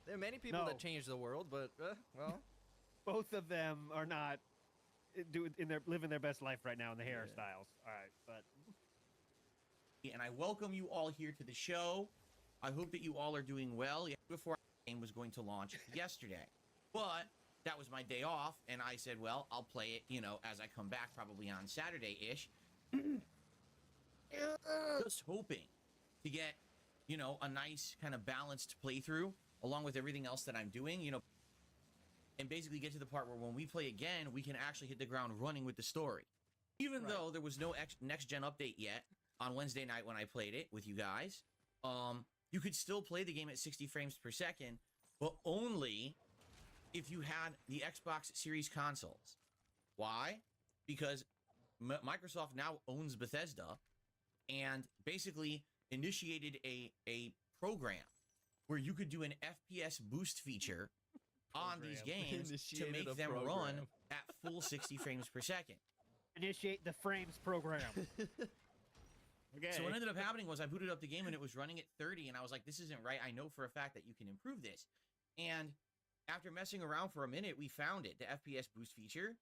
There are many people No. that change the world, but well, Both of them are not living their best life right now in the hairstyles. All right, but And I welcome you all here to the show. I hope that you all are doing well. Before the game was going to launch yesterday, but that was my day off, and I said, well, I'll play it, you know, as I come back, probably on Saturday-ish. Just hoping to get, you know, a nice kind of balanced playthrough along with everything else that I'm doing, you know, and basically get to the part where when we play again, we can actually hit the ground running with the story. Even though there was no next-gen update yet on Wednesday night when I played it with you guys, you could still play the game at 60 frames per second, but only if you had the Xbox Series consoles. Why? Because Microsoft now owns Bethesda and basically initiated a program where you could do an FPS boost feature on these games to Initiated make a them program. run at full 60 frames per second. initiate the frames program. Okay. So what ended up happening was I booted up the game and it was running at 30, and I was like, this isn't right. I know for a fact that you can improve this. And after messing around for a minute, we found it, the FPS boost feature.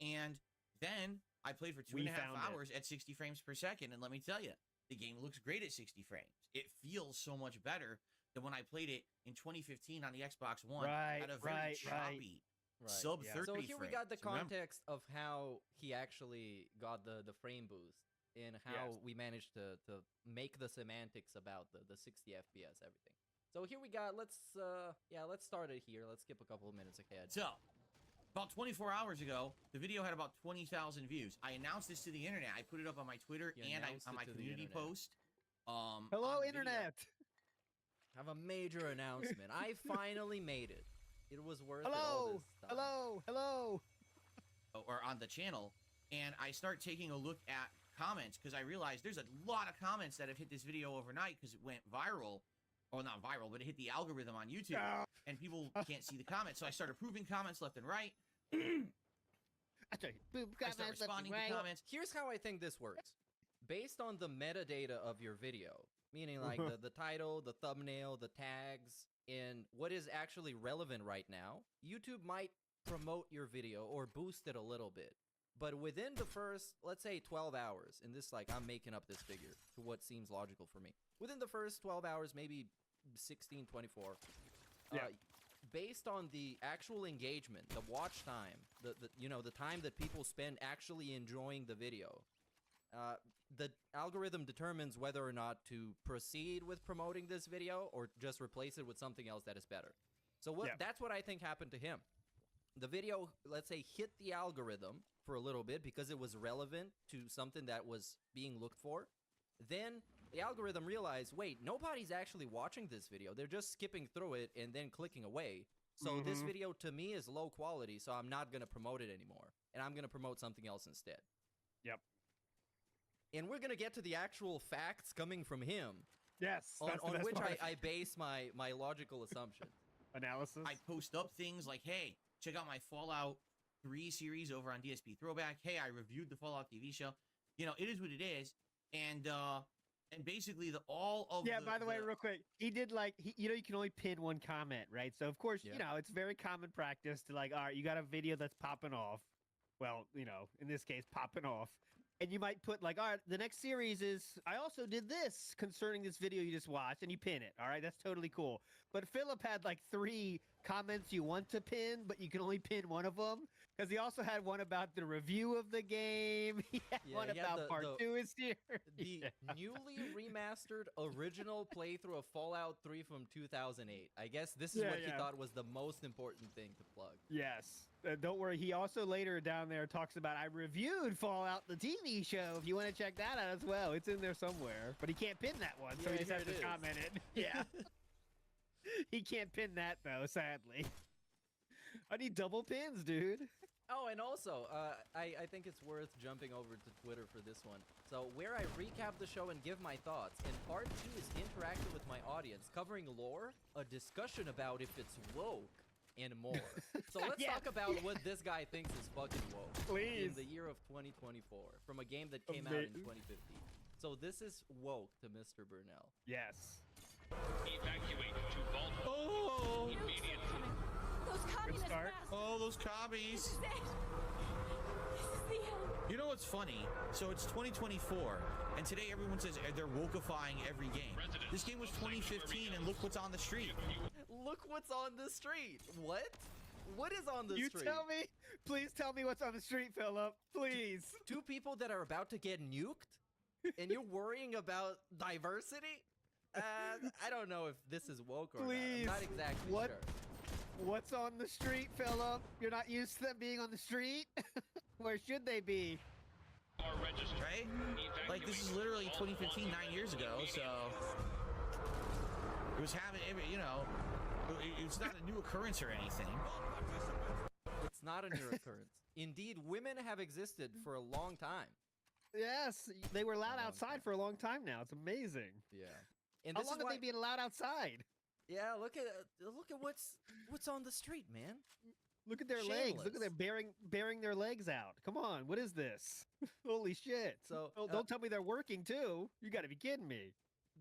And then I played for 2.5 hours at 60 frames per second. And let me tell you, the game looks great at 60 frames. It feels so much better than when I played it in 2015 on the Xbox One at a very choppy sub 30 So here we got the frames. Remember? context of how he actually got the frame boost and how we managed to make the semantics about the 60 FPS everything. So here we got, let's start it here. Let's skip a couple of minutes ahead. So, about 24 hours ago, the video had about 20,000 views. I announced this to the internet. I put it up on my Twitter You and announced on it my to the community internet. post. Hello, on internet. I have a major announcement. I finally made it. It was worth it all Hello, this time. hello, hello. Or on the channel, and I start taking a look at comments because I realized there's a lot of comments that have hit this video overnight because it went viral. Well, not viral, but it hit the algorithm on YouTube, and people can't see the comments. So I started approving comments left and right. I start responding to comments. Here's how I think this works. Based on the metadata of your video, meaning like the title, the thumbnail, the tags, and what is actually relevant right now, YouTube might promote your video or boost it a little bit. But within the first, let's say 12 hours, and this, like, I'm making up this figure to what seems logical for me. Within the first 12 hours, maybe 16, 24, based on the actual engagement, the watch time, the time that people spend actually enjoying the video, the algorithm determines whether or not to proceed with promoting this video or just replace it with something else that is better. So that's what I think happened to him. The video, let's say, hit the algorithm for a little bit because it was relevant to something that was being looked for. Then the algorithm realized, wait, nobody's actually watching this video. They're just skipping through it and then clicking away. So this video to me is low quality, so I'm not going to promote it anymore. And I'm going to promote something else instead. Yep. And we're going to get to the actual facts coming from him. Yes. On which I base my logical assumption. Analysis. I post up things like, hey, check out my Fallout 3 series over on DSP Throwback. Hey, I reviewed the Fallout TV show. You know, it is what it is. And basically all of by the way, real quick, he did like you can only pin one comment, right? So of course, you know, it's very common practice to like, all right, you got a video that's popping off. Well, you know, in this case, popping off. And you might put like, all right, the next series is, I also did this concerning this video you just watched, and you pin it. All right, that's totally cool. But Philip had like 3 comments you want to pin, but you can only pin one of them. Because he also had one about the review of the game. He had one about part 2 is here. The newly remastered original playthrough of Fallout 3 from 2008. I guess this is what he thought was the most important thing to plug. Yes. Don't worry. He also later down there talks about, I reviewed Fallout, the TV show. If you want to check that out as well, it's in there somewhere. But he can't pin that one, so he just has to comment it. Yeah. He can't pin that, though, sadly. I need double pins, dude. Oh, and also, I think it's worth jumping over to Twitter for this one. So, where I recap the show and give my thoughts, and part 2 is interactive with my audience, covering lore, a discussion about if it's woke, and more. So let's talk about what this guy thinks is fucking woke. Please. In the year of 2024, from a game that came out in 2015. So this is woke to Mr. Burnell. Yes. Evacuate to Vault. Oh, no, those commies. This is it. This is the end. You know what's funny? So it's 2024, and today everyone says they're wokeifying every game. This game was 2015, and look what's on the street. Look what's on the street. What? What is on the You street? tell me. Please tell me what's on the street, Philip. Please. Two people that are about to get nuked, and you're worrying about diversity? I don't know if this is woke or Please. not. I'm not exactly What? sure. What's on the street, Philip? You're not used to them being on the street? Where should they be? Right? Like, this is literally 2015, 9 years ago, so... It was having, you know... It's not a new occurrence or anything. It's not a new occurrence. Indeed, women have existed for a long time. Yes, they were allowed long outside time. for a long time now. It's amazing. Yeah. And How this long is have why, they been allowed outside? Yeah, look at what's on the street, man. Look at their legs. Look at Shameless. them bearing their legs out. Come on, what is this? Holy shit! So, Don't tell me they're working too. You got to be kidding me.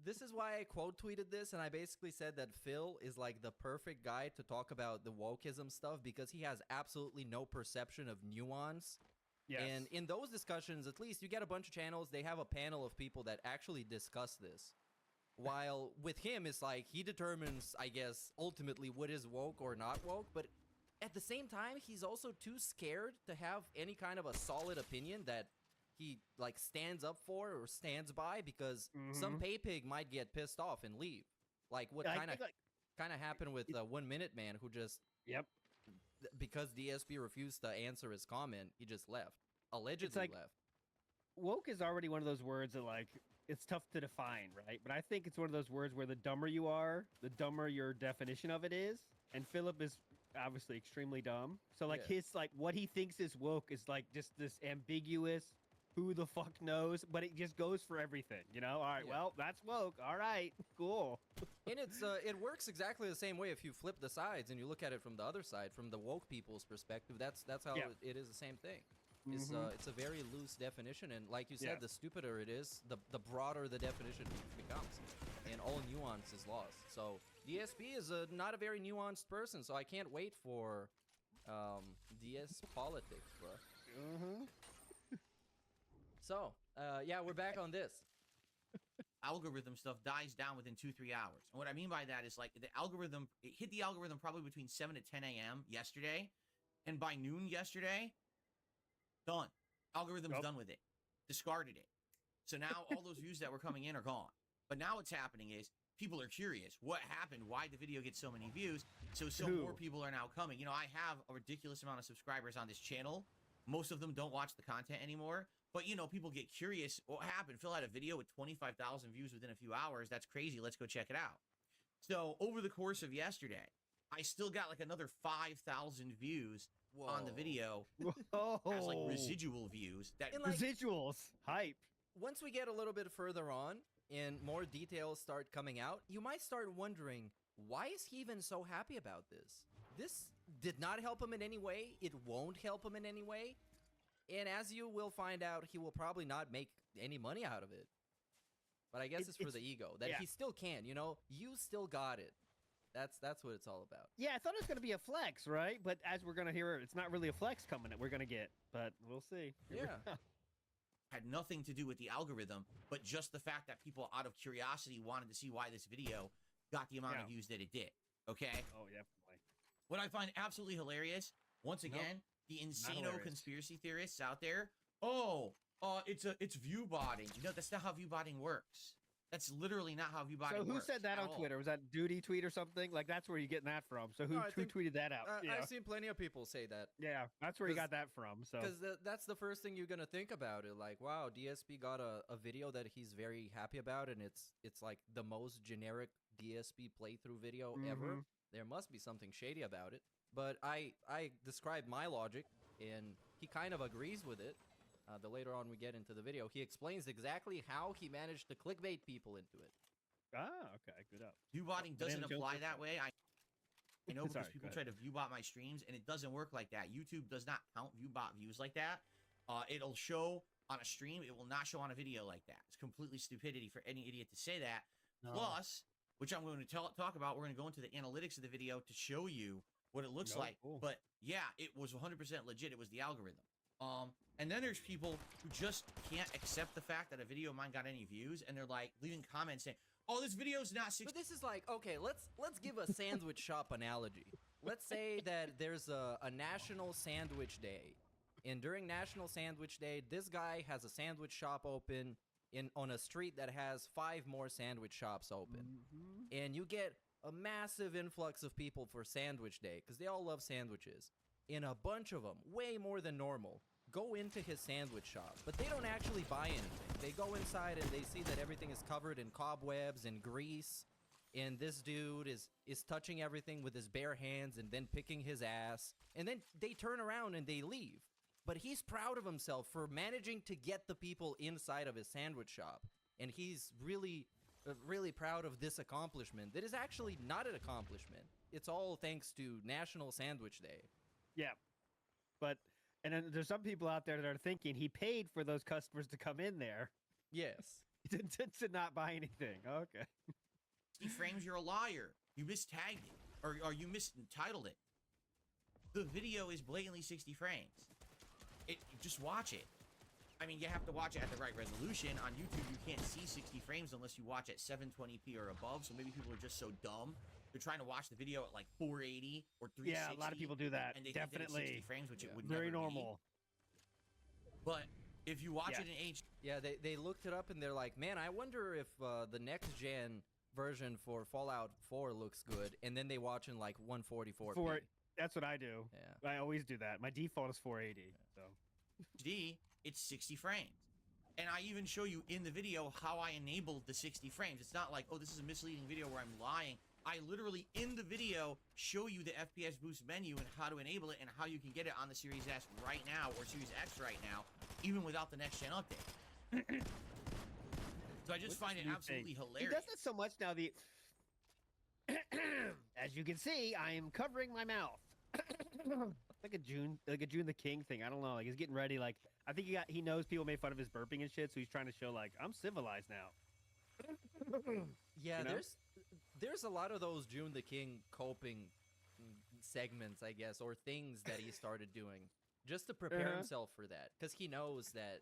This is why I quote tweeted this, and I basically said that Phil is like the perfect guy to talk about the wokeism stuff because he has absolutely no perception of nuance. Yes. And in those discussions, at least you get a bunch of channels, they have a panel of people that actually discuss this. While with him, it's like he determines, I guess, ultimately what is woke or not woke, but at the same time, he's also too scared to have any kind of a solid opinion that he like stands up for or stands by because some pay pig might get pissed off and leave. Like what I kind of think, like, happened with 1 Minute Man who just Yep. because DSP refused to answer his comment, he just left. Allegedly like- left. Woke is already one of those words that like it's tough to define, right? But I think it's one of those words where the dumber you are, the dumber your definition of it is. And Philip is obviously extremely dumb. So like Yeah. his like what he thinks is woke is like just this ambiguous who the fuck knows, but it just goes for everything, you know? All right, Yeah. well, that's woke. All right, cool. And it works exactly the same way if you flip the sides and you look at it from the other side, from the woke people's perspective. That's how Yeah. it is the same thing. It's a very loose definition, and like you said, Yeah. the stupider it is, the broader the definition becomes, and all nuance is lost. So DSP is not a very nuanced person, so I can't wait for DS politics, bro. So yeah, we're back on this. Algorithm stuff dies down within 2-3 hours. And what I mean by that is like the algorithm, it hit the algorithm probably between 7 to 10 a.m. yesterday. And by noon yesterday, done. Algorithm's Yep. done with it. Discarded it. So now all those views that were coming in are gone. But now what's happening is people are curious. What happened? Why did the video get so many views? So Who? more people are now coming. You know, I have a ridiculous amount of subscribers on this channel. Most of them don't watch the content anymore. But, you know, people get curious. What happened? Phil had a video with 25,000 views within a few hours. That's crazy. Let's go check it out. So over the course of yesterday, I still got like another 5,000 views on the Whoa. video Oh, as like residual views. That And, like, residuals. Hype. Once we get a little bit further on and more details start coming out, you might start wondering, why is he even so happy about this? This did not help him in any way. It won't help him in any way. And as you will find out, he will probably not make any money out of it. But I guess it's for the ego. That yeah. he still can, you know? You still got it. That's what it's all about. Yeah, I thought it was going to be a flex, right? But as we're going to hear, it's not really a flex coming that we're going to get. But we'll see. Yeah. had nothing to do with the algorithm, but just the fact that people out of curiosity wanted to see why this video got the amount of views that it did. Okay? Oh, definitely. What I find absolutely hilarious, once again, the insano hilarious. conspiracy theorists out there, it's view botting. You know, that's not how view botting works. That's literally not how view botting So who works said that at on all. Twitter? Was that Duty Tweet or something? Like, that's where you're getting that from. So who, No, I who think- tweeted that out? Yeah, I've seen plenty of people say that. yeah, that's where you 'cause- got that from. So Because that's the first thing you're gonna think about it. Like, wow, DSP got a video that he's very happy about, and it's like the most generic DSP playthrough video ever. Mhm. There must be something shady about it. But I described my logic, and he kind of agrees with it. The later on we get into the video, he explains exactly how he managed to clickbait people into it. okay, good up. View botting doesn't Banana apply Joker. that way. I know because Sorry, people go try to view bot my streams, and it doesn't work like that. YouTube does not count view bot views like that. It'll show on a stream. It will not show on a video like that. It's completely stupidity for any idiot to say that. Plus, which I'm going to talk about, we're going to go into the analytics of the video to show you what it looks Nope. like. Cool. But yeah, it was 100% legit. It was the algorithm. And then there's people who just can't accept the fact that a video of mine got any views, and they're like leaving comments saying, "Oh, this video's not 60." But this is like, okay, let's give a sandwich shop analogy. Let's say that there's a National Sandwich Day, and during National Sandwich Day, this guy has a sandwich shop open on a street that has 5 more sandwich shops open, and you get a massive influx of people for Sandwich Day because they all love sandwiches, and a bunch of them, way more than normal, go into his sandwich shop, but they don't actually buy anything. They go inside and they see that everything is covered in cobwebs and grease, and this dude is touching everything with his bare hands and then picking his ass, and then they turn around and they leave. But he's proud of himself for managing to get the people inside of his sandwich shop, and he's really proud of this accomplishment that is actually not an accomplishment. It's all thanks to National Sandwich Day. Yeah, but and then there's some people out there that are thinking he paid for those customers to come in there Yes. to not buy anything. Okay. 60 frames, you're a liar. You mistagged it, or you misentitled it. The video is blatantly 60 frames. Just watch it. I mean, you have to watch it at the right resolution. On YouTube, you can't see 60 frames unless you watch at 720p or above. So maybe people are just so dumb. They're trying to watch the video at like 480 or 360. Yeah, a lot of people do that. And they think that it's 60 Definitely. frames, which it Yeah. would Very never be. normal. But if you watch Yeah. it in HD, Yeah, they looked it up and they're like, man, I wonder if the next gen version for Fallout 4 looks good, and then they watch in like 144p. That's what I do. Yeah. I always do that. My default is 480. So it's 60 frames. And I even show you in the video how I enabled the 60 frames. It's not like, oh, this is a misleading video where I'm lying. I literally, in the video, show you the FPS boost menu and how to enable it and how you can get it on the Series S right now or Series X right now, even without the next gen update. So I just find it new absolutely thing. hilarious. He does it so much now. As you can see, I am covering my mouth. like a June the King thing. I don't know. Like he's getting ready. Like I think he knows people made fun of his burping and shit, so he's trying to show like I'm civilized now. Yeah, You know? there's a lot of those June the King coping segments, I guess, or things that he started doing just to prepare Uh-huh. himself for that, because he knows that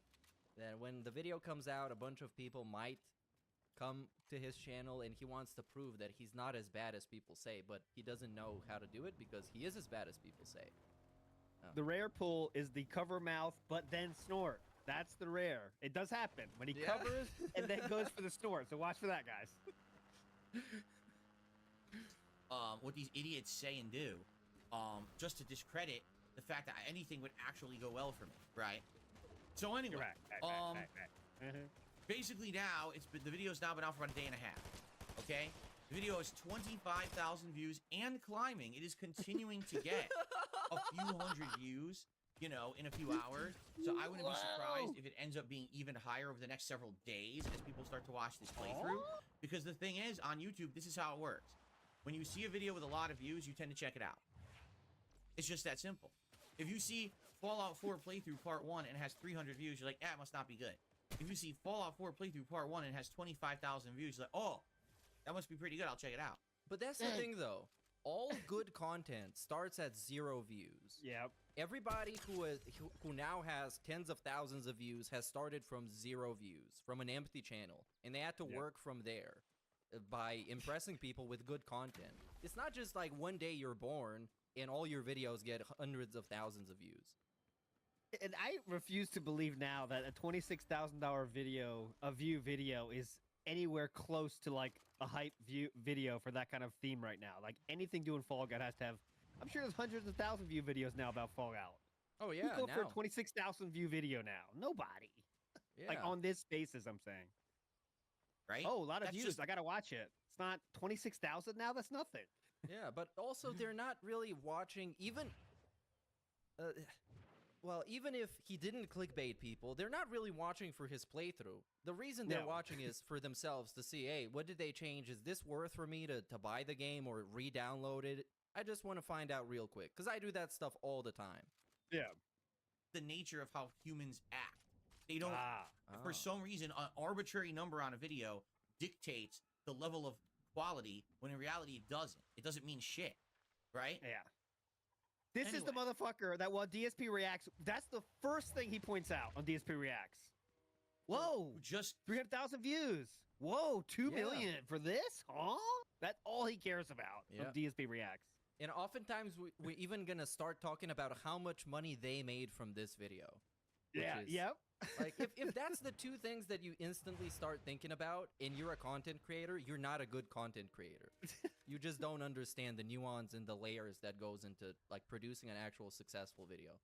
when the video comes out, a bunch of people might come to his channel, and he wants to prove that he's not as bad as people say, but he doesn't know how to do it because he is as bad as people say. The rare pull is the cover mouth, but then snort. That's the rare. It does happen when he Yeah. covers and then goes for the snort. So watch for that, guys. What these idiots say and do, just to discredit the fact that anything would actually go well for me, right? So anyway, basically now the video's now been out for about a day and a half. Okay, the video has 25,000 views and climbing. It is continuing to get a few hundred views, you know, in a few hours. So I wouldn't be surprised if it ends up being even higher over the next several days as people start to watch this playthrough. Because the thing is, on YouTube, this is how it works. When you see a video with a lot of views, you tend to check it out. It's just that simple. If you see Fallout 4 playthrough part 1 and it has 300 views, you're like, it must not be good. If you see Fallout 4 playthrough part 1 and it has 25,000 views, you're like, oh, that must be pretty good. I'll check it out. But that's the thing, though. All good content starts at 0 views. Yep. Everybody who now has tens of thousands of views has started from 0 views, from an empty channel, and they had to Yep. work from there by impressing people with good content. It's not just like one day you're born and all your videos get hundreds of thousands of views. And I refuse to believe now that a $26,000 view video is anywhere close to like a hype view video for that kind of theme right now. Like anything doing Fall Guy has to have. I'm sure there's hundreds of thousand view videos now about Fallout. Oh yeah, Who's going for a now. 26,000 view video now? Nobody. Yeah. Like on this basis, I'm saying. Right? Oh, a lot of That's views. just- I gotta watch it. It's not 26,000 now. That's nothing. Yeah, but also they're not really watching even. Well, even if he didn't clickbait people, they're not really watching for his playthrough. The reason they're No. watching is for themselves to see, hey, what did they change? Is this worth for me to buy the game or re-download it? I just want to find out real quick, because I do that stuff all the time. Yeah. The nature of how humans act. They don't, Oh. for some reason, an arbitrary number on a video dictates the level of quality when in reality it doesn't. It doesn't mean shit, right? Yeah. This is the Anyway. motherfucker that while DSP reacts, that's the first thing he points out on DSP reacts. Whoa, Who just 300,000 views. Whoa, 2 Yeah. million for this? Huh? That's all he cares about Yeah. on DSP reacts. And oftentimes we're even gonna start talking about how much money they made from this video. Which Yeah, is- yep. Like if that's the two things that you instantly start thinking about and you're a content creator, you're not a good content creator. You just don't understand the nuance and the layers that goes into like producing an actual successful video.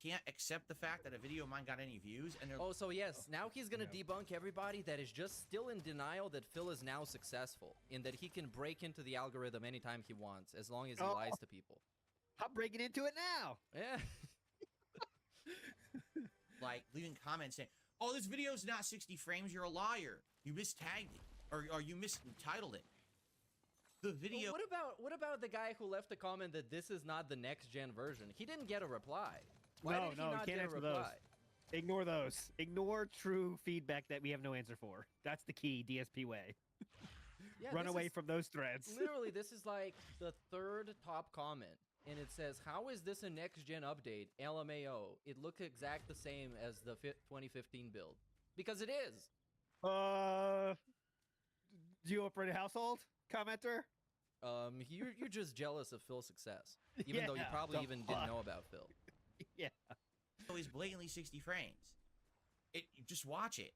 can't accept the fact that a video of mine got any views, and they're Oh, so yes, now he's gonna Yeah. debunk everybody that is just still in denial that Phil is now successful and that he can break into the algorithm anytime he wants as long as he Oh. lies to people. I'm breaking into it now. Yeah. like leaving comments saying, "Oh, this video's not 60 frames. You're a liar. You mistagged it, or you mistitled it." The video. Well, what about the guy who left a comment that this is not the next gen version? He didn't get a reply. Why No, did he no, you not can't get a answer those. reply? Ignore those. Ignore true feedback that we have no answer for. That's the key, DSP way. Yeah, Run this away is- from those threads. Literally, this is like the third top comment, and it says, "How is this a next gen update? LMAO. It look exact the same as the 2015 build because it is." Do you operate a household? Commenter? You're just jealous of Phil's success, even though you Yeah, probably the even fuck? didn't know about Phil. Yeah. is blatantly 60 frames. You just watch it.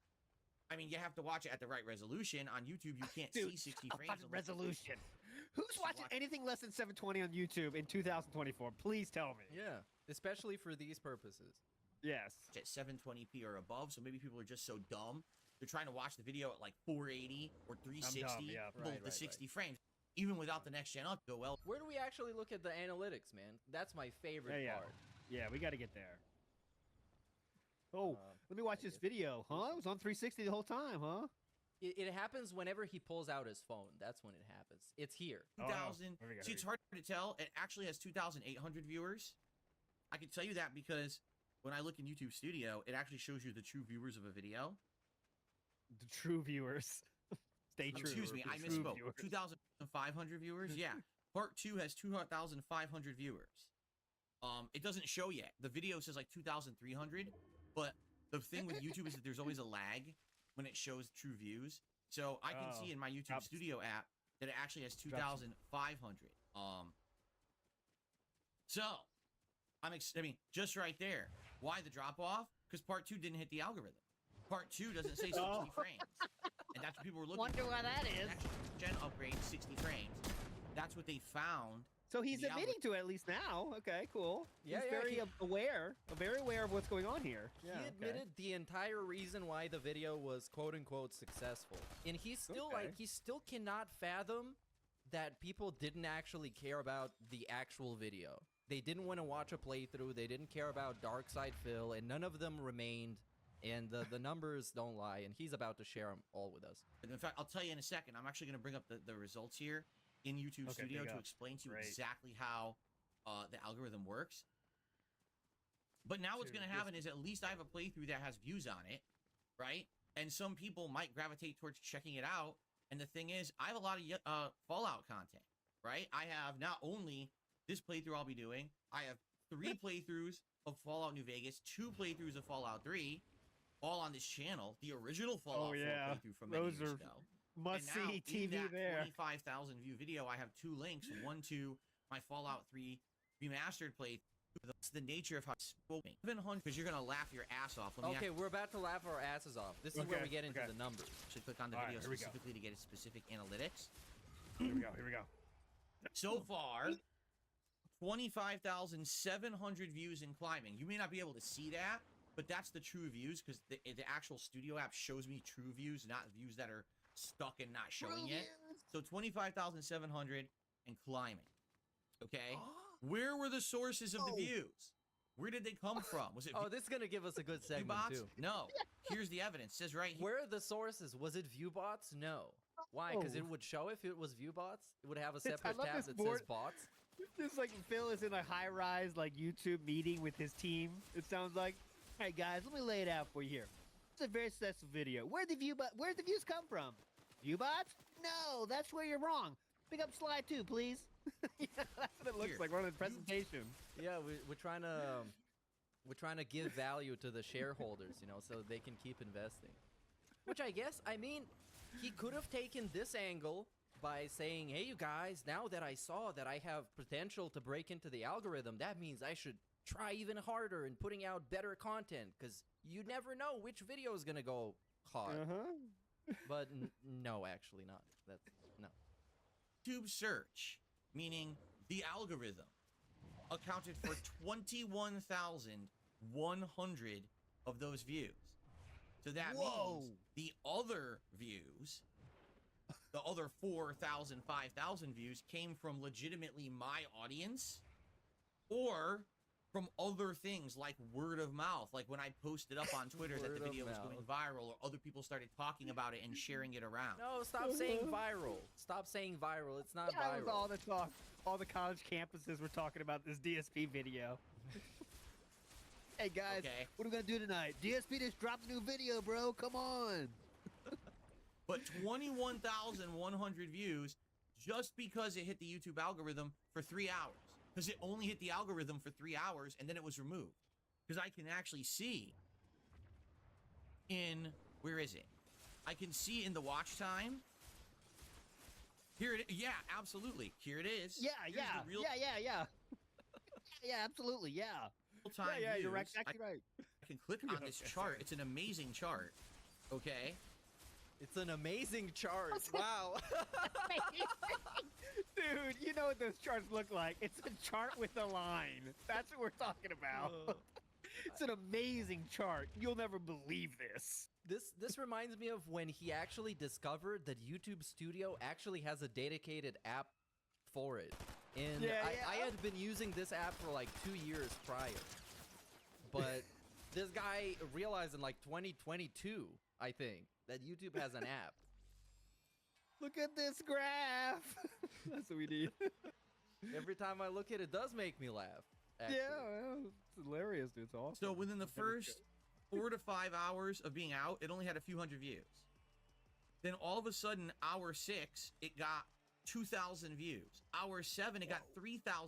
I mean, you have to watch it at the right resolution. On YouTube, you can't Dude, see 60 a frames. fucking unless it's- resolution. Who's watching watch- anything less than 720 on YouTube in 2024? Please tell me. Yeah, especially for these purposes. Yes. At 720p or above, so maybe people are just so dumb. They're trying to watch the video at like 480 or 360, yeah. well, Right, the right, 60 frames. Even without the next gen up, go well. Where do we actually look at the analytics, man? That's my favorite Yeah. part. Yeah, we got to get there. Oh, let me watch I this guess video. Huh? It was on 360 the whole time, huh? It happens whenever he pulls out his phone. That's when it happens. It's here. Oh, no. 2,000. Here we go, See, here it's we hard to tell. It actually has 2,800 viewers. I can tell you that because when I look in YouTube Studio, it actually shows you the true viewers of a video. The true viewers. Stay true. Excuse me, The I true misspoke. viewers. 2,500 viewers. Yeah, part 2 has 2,500 viewers. It doesn't show yet. The video says like 2,300, but the thing with YouTube is that there's always a lag when it shows true views. So I can Oh, see in my YouTube drops. Studio app that it actually has 2,500. So I mean, just right there. Why the drop off? Because part 2 didn't hit the algorithm. Part 2 doesn't say 60 Oh. frames, and that's what people were looking Wonder for. why that is. Next gen upgrade 60 frames. That's what they found. So he's the admitting to it at least now. Okay, cool. Yeah, he's yeah, very he- very aware of what's going on here. Yeah, He okay. admitted the entire reason why the video was quote unquote successful. And he's still Okay. like he still cannot fathom that people didn't actually care about the actual video. They didn't want to watch a playthrough, they didn't care about Dark Side Phil, and none of them remained. And the numbers don't lie, and he's about to share them all with us. And in fact, I'll tell you in a second. I'm actually going to bring up the results here in YouTube Okay, Studio big to up. explain to you Great. exactly how the algorithm works. But now what's Dude, going to happen is at least I have a playthrough that has views on it, right? And some people might gravitate towards checking it out. And the thing is, I have a lot of Fallout content, right? I have not only this playthrough I'll be doing, I have 3 playthroughs of Fallout New Vegas, 2 playthroughs of Fallout 3, all on this channel. The original Fallout 4 yeah. playthrough from many Those years are ago. Must And now, see in TV that there. 25,000 view video, I have 2 links. One to my Fallout 3 remastered playthrough. That's the nature of how it's spoken. 700, because you're gonna laugh your ass off. Let me Okay, we're about to laugh our asses off. This is where Okay, we get into okay. the numbers. actually click on the All right, video here we go. specifically to get its specific analytics. Here we go. Here we go. So far, 25,700 views and climbing. You may not be able to see that, but that's the true views because the actual studio app shows me true views, not views that are stuck and not showing yet. So 25,700 and climbing. Okay? Where were the sources of the views? Where did they come from? Was it Oh, this is gonna give us a good segment Viewbots? too. No. Here's the evidence. It says right here. Where are the sources? Was it Viewbots? No. Why? Because it Oh. would show if it was Viewbots. It would have a It's- I separate love tab this that board. says bots. It's like Phil is in a high-rise like YouTube meeting with his team. It sounds like, "Hey guys, let me lay it out for you here. It's a very successful video. Where'd the views come from? Viewbots? No, that's where you're wrong. Pick up slide 2, please." Yeah, that's what it looks here. like one of the presentations. Yeah, we're trying to give value to the shareholders, you know, so they can keep investing. Which I guess, I mean, he could have taken this angle by saying, hey, you guys, now that I saw that I have potential to break into the algorithm, that means I should try even harder in putting out better content, because you never know which video is going to go hard. But no, actually not. That's no. YouTube search, meaning the algorithm, accounted for 21,100 of those views. So that means the other views, the other 4,000, 5,000 views came from legitimately my audience or from other things like word of mouth. Like when I posted up on Twitter that the video was going viral, or other people started talking about it and sharing it around. No, stop saying viral. Stop saying viral. It's not That was viral. all the talk. All the college campuses were talking about this DSP video. Hey guys, what are we gonna do tonight? DSP just dropped a new video, bro. Come on. But 21,100 views just because it hit the YouTube algorithm for 3 hours. Because it only hit the algorithm for 3 hours and then it was removed. Because I can actually see in, where is it? I can see in the watch time. Here it is. Yeah, absolutely. Here it is. Yeah, Here's yeah, the real yeah. Yeah, absolutely, yeah. time Yeah, you're views. exactly right. I can click on this chart. It's an amazing chart. Okay. It's an amazing chart. Wow. Dude, you know what those charts look like. It's a chart with a line. That's what we're talking about. It's an amazing chart. You'll never believe this. This reminds me of when he actually discovered that YouTube Studio actually has a dedicated app for it. And I had been using this app for like 2 years prior. But this guy realized in like 2022, I think, that YouTube has an app. Look at this graph. That's what we need. Every time I look at it, it does make me laugh. Actually. Yeah, it's hilarious, dude. It's awesome. So within the first 4 to 5 hours of being out, it only had a few hundred views. Then all of a sudden, hour 6, it got 2,000 views. Hour 7, it got 3,000